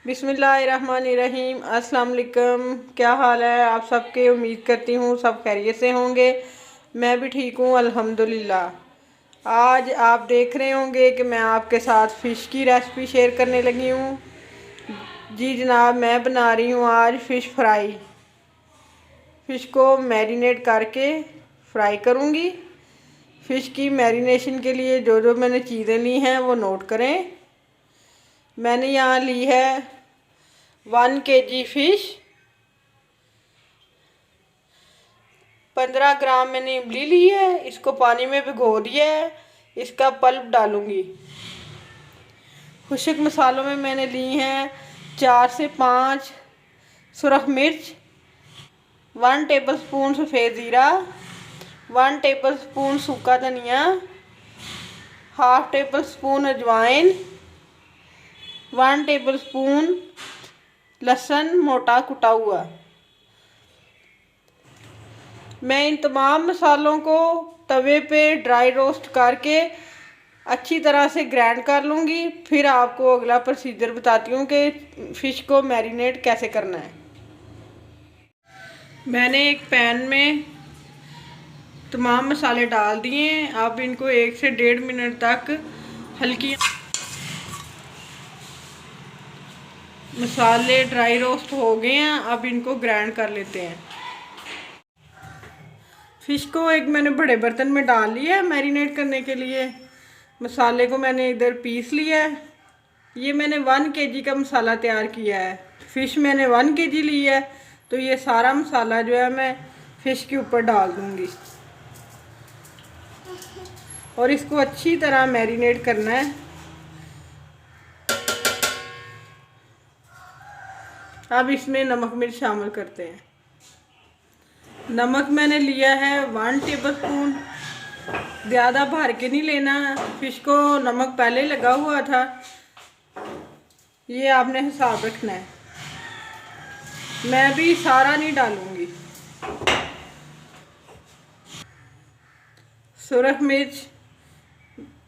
बिस्मिल्लाहिर्रहमानिर्रहीम। अस्सलाम वालेकुम। क्या हाल है आप सबके? उम्मीद करती हूँ सब खैरियत से होंगे। मैं भी ठीक हूँ अल्हम्दुलिल्लाह। आज आप देख रहे होंगे कि मैं आपके साथ फ़िश की रेसिपी शेयर करने लगी हूँ। जी जनाब, मैं बना रही हूँ आज फ़िश फ्राई। फ़िश को मैरिनेट करके फ्राई करूँगी। फ़िश की मैरिनेशन के लिए जो जो मैंने चीज़ें ली हैं वो नोट करें। मैंने यहाँ ली है 1 kg फ़िश, 15 ग्राम मैंने इमली ली है, इसको पानी में भिगो दिया है, इसका पल्प डालूंगी। खुश्क मसालों में मैंने ली हैं 4 से 5 सुरख मिर्च, 1 टेबलस्पून सफ़ेद ज़ीरा, 1 टेबलस्पून सूखा धनिया, हाफ़ टेबलस्पून अजवाइन, 1 टेबलस्पून लहसुन मोटा कुटा हुआ। मैं इन तमाम मसालों को तवे पे ड्राई रोस्ट करके अच्छी तरह से ग्राइंड कर लूँगी। फिर आपको अगला प्रोसीजर बताती हूँ कि फ़िश को मैरिनेट कैसे करना है। मैंने एक पैन में तमाम मसाले डाल दिए हैं। अब इनको 1 से 1.5 मिनट तक हल्की मसाले ड्राई रोस्ट हो गए हैं। अब इनको ग्राइंड कर लेते हैं। फ़िश को एक मैंने बड़े बर्तन में डाल लिया है मैरिनेट करने के लिए। मसाले को मैंने इधर पीस लिया है। ये मैंने 1 kg का मसाला तैयार किया है। फ़िश मैंने 1 kg ली है, तो ये सारा मसाला जो है मैं फ़िश के ऊपर डाल दूँगी और इसको अच्छी तरह मैरिनेट करना है। अब इसमें नमक मिर्च शामिल करते हैं। नमक मैंने लिया है 1 टेबलस्पून, ज़्यादा भर के नहीं लेना। फ़िश को नमक पहले लगा हुआ था, ये आपने हिसाब रखना है। मैं भी सारा नहीं डालूँगी। सुरख मिर्च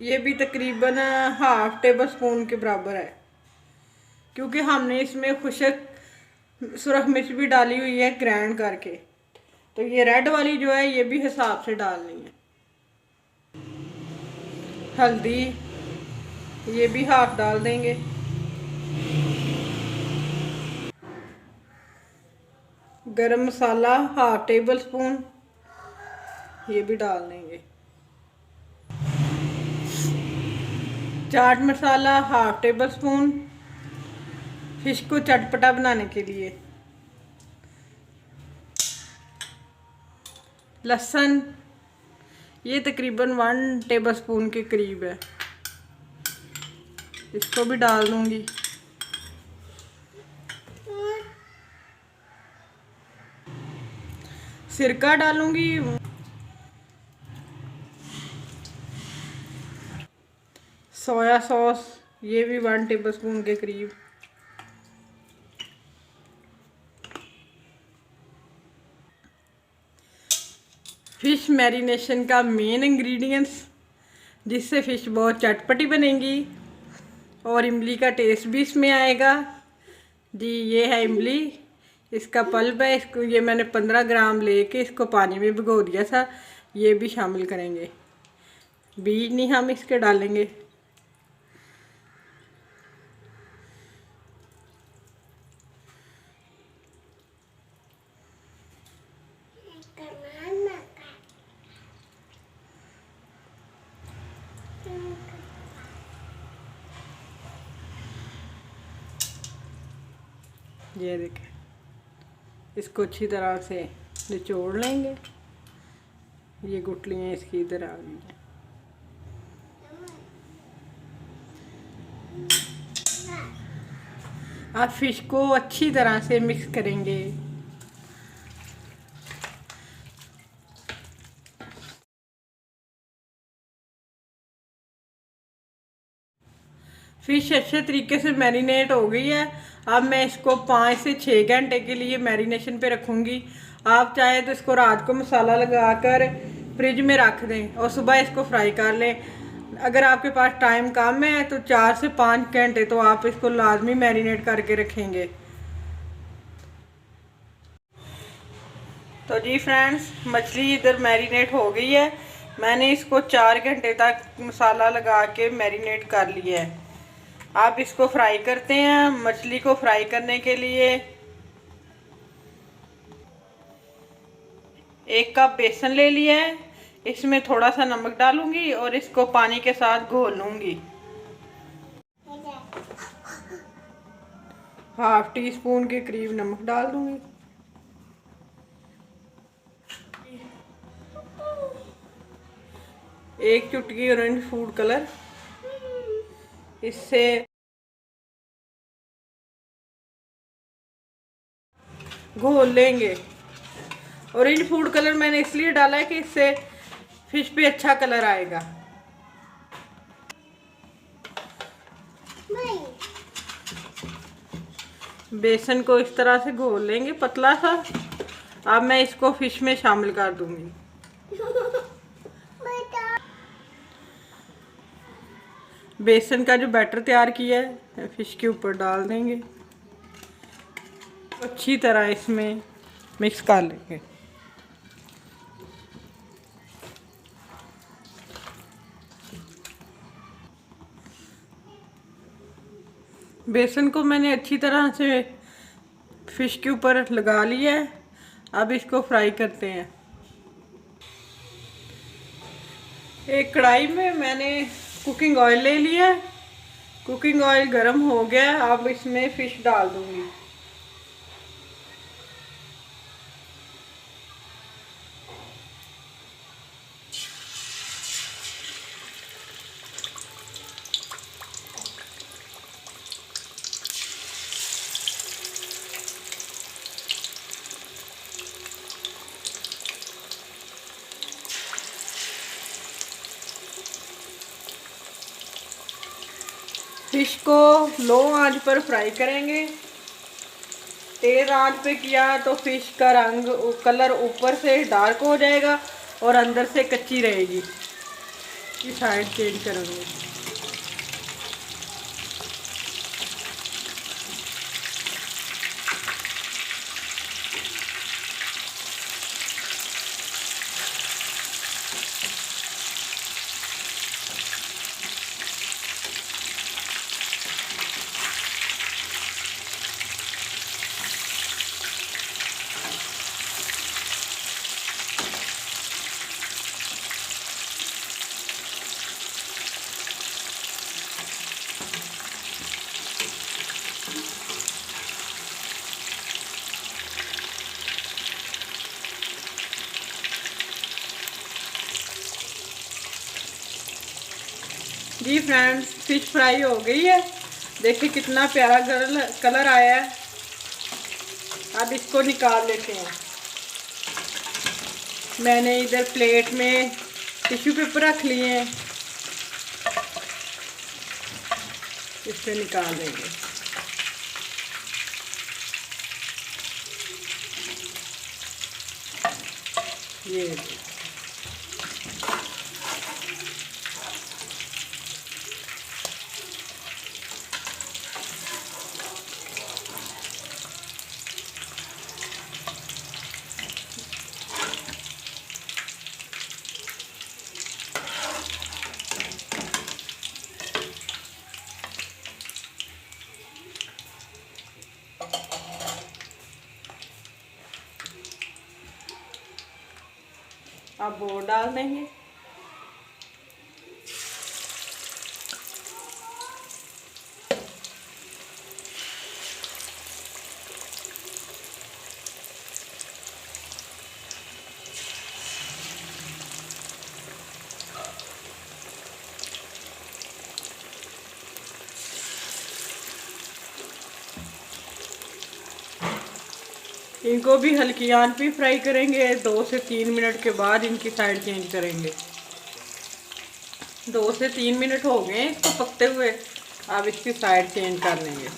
ये भी तकरीबन हाफ़ टेबलस्पून के बराबर है, क्योंकि हमने इसमें खुश्क सुरख मिर्च भी डाली हुई है ग्राइंड करके। तो ये रेड वाली जो है ये भी हिसाब से डालनी है। हल्दी ये भी हाफ डाल देंगे। गरम मसाला हाफ टेबल स्पून ये भी डाल देंगे। Chaat masala half table spoon fish को चटपटा बनाने के लिए। लहसुन ये तकरीबन 1 टेबलस्पून के करीब है, इसको भी डाल दूंगी। सिरका डालूंगी। सोया सॉस ये भी 1 टेबलस्पून के करीब। फ़िश मैरिनेशन का मेन इंग्रेडिएंट्स जिससे फ़िश बहुत चटपटी बनेगी और इमली का टेस्ट भी इसमें आएगा। जी ये है इमली, इसका पल्प है। इसको ये मैंने 15 ग्राम लेके इसको पानी में भिगो दिया था, ये भी शामिल करेंगे। बीज नहीं हम इसके डालेंगे। ये देखें, इसको अच्छी तरह से निचोड़ लेंगे। ये गुठलियाँ इसकी इधर आ गई हैं। अब फ़िश को अच्छी तरह से मिक्स करेंगे। फ़िश अच्छे तरीके से मैरिनेट हो गई है। अब मैं इसको 5 से 6 घंटे के लिए मैरिनेशन पे रखूँगी। आप चाहें तो इसको रात को मसाला लगाकर फ्रिज में रख दें और सुबह इसको फ्राई कर लें। अगर आपके पास टाइम कम है तो 4 से 5 घंटे तो आप इसको लाजमी मैरिनेट करके रखेंगे। तो जी फ्रेंड्स, मछली इधर मैरिनेट हो गई है। मैंने इसको 4 घंटे तक मसाला लगा के मैरिनेट कर लिया है। आप इसको फ्राई करते हैं। मछली को फ्राई करने के लिए 1 कप बेसन ले लिया है। इसमें थोड़ा सा नमक डालूंगी और इसको पानी के साथ घोल लूंगी। ½ टीस्पून के करीब नमक डाल दूंगी। एक चुटकी ऑरेंज फूड कलर, इससे घोल लेंगे। ऑरेंज फूड कलर मैंने इसलिए डाला है कि इससे फिश पे अच्छा कलर आएगा। बेसन को इस तरह से घोल लेंगे पतला सा। अब मैं इसको फिश में शामिल कर दूंगी। बेसन का जो बैटर तैयार किया है फिश के ऊपर डाल देंगे। अच्छी तरह इसमें मिक्स कर लेंगे। बेसन को मैंने अच्छी तरह से फिश के ऊपर लगा लिया है। अब इसको फ्राई करते हैं। एक कढ़ाई में मैंने कुकिंग ऑयल ले लिया है। कुकिंग ऑयल गर्म हो गया है। अब इसमें फिश डाल दूंगी। फिश को लो आंच पर फ्राई करेंगे। तेज आंच पे किया तो फिश का रंग कलर ऊपर से डार्क हो जाएगा और अंदर से कच्ची रहेगी। ये साइड चेंज करेंगे। जी फ्रेंड्स, फिश फ्राई हो गई है। देखिए कितना प्यारा कलर आया है। अब इसको निकाल लेते हैं। मैंने इधर प्लेट में टिश्यू पेपर रख लिए हैं। इससे निकाल देंगे। ये अब वो डाल देंगे। इनको भी हल्की आंच पे फ्राई करेंगे। 2 से 3 मिनट के बाद इनकी साइड चेंज करेंगे। 2 से 3 मिनट हो गए इसको पकते हुए। अब इसकी साइड चेंज कर लेंगे।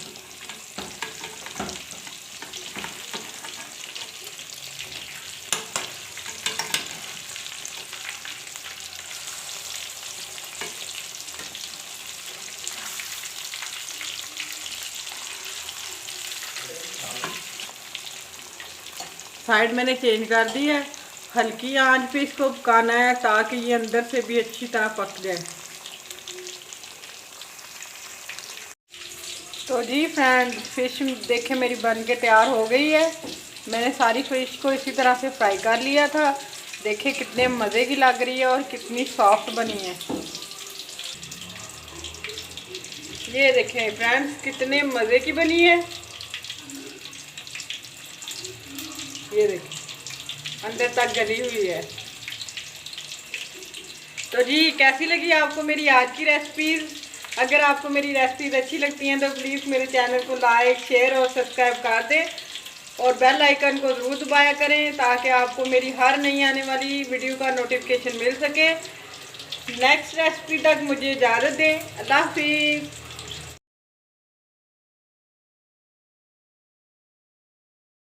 साइड मैंने चेंज कर दी है। हल्की आंच पे इसको पकाना है ताकि ये अंदर से भी अच्छी तरह पक जाए। तो जी फ्रेंड, फ़िश देखे मेरी बन के तैयार हो गई है। मैंने सारी फ़िश को इसी तरह से फ्राई कर लिया था। देखिए कितने मज़े की लग रही है और कितनी सॉफ्ट बनी है। ये देखें फ्रेंड्स कितने मज़े की बनी है। ये देखें अंदर तक गली हुई है। तो जी कैसी लगी आपको मेरी आज की रेसिपीज़? अगर आपको मेरी रेसिपीज़ अच्छी लगती हैं तो प्लीज़ मेरे चैनल को लाइक, शेयर और सब्सक्राइब कर दें और बेल आइकन को ज़रूर दबाया करें ताकि आपको मेरी हर नई आने वाली वीडियो का नोटिफिकेशन मिल सके। नेक्स्ट रेसिपी तक मुझे इजाज़त दें। अल्लाह हाफिज़।